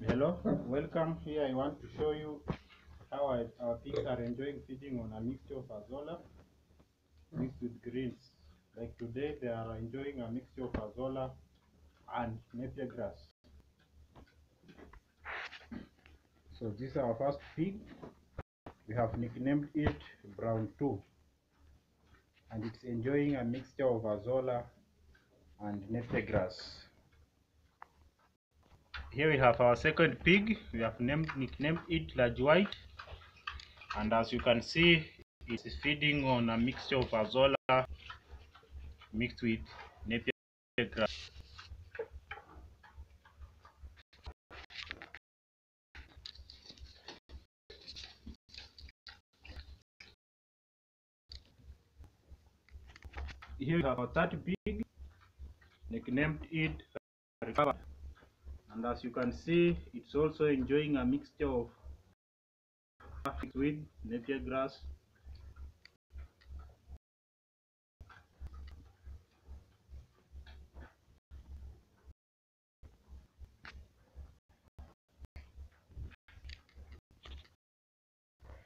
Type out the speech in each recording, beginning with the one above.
Hello, welcome. Here I want to show you how our pigs are enjoying feeding on a mixture of Azolla mixed with greens. Like today, they are enjoying a mixture of Azolla and napier grass. So this is our first pig. We have nicknamed it Brown 2, and it's enjoying a mixture of Azolla and napier grass. Here we have our second pig. We have nicknamed it Large White, and as you can see, it is feeding on a mixture of Azolla mixed with napier grass. Here we have our third pig, nicknamed it Recover, and as you can see, it's also enjoying a mixture of with napier grass.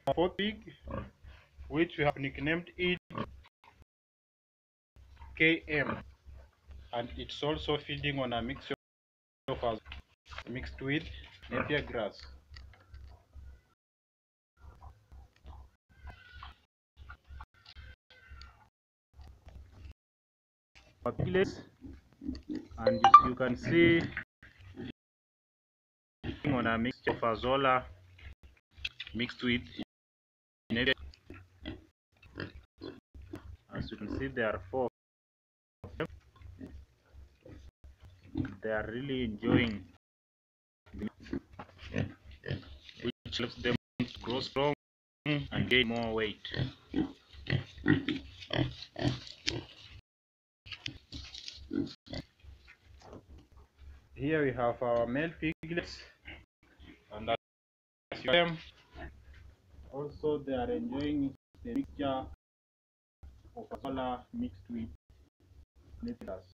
Our fourth pig, which we have nicknamed it KM, and it's also feeding on a mixture of us mixed with napier grass. Piglets, and you can see on a mixture of Azolla mixed with napier. As you can see, there are four of them. They are really enjoying, which helps them to grow strong and gain more weight. Here we have our male piglets, and as you see them, also they are enjoying the mixture of Azolla mixed with napier grass.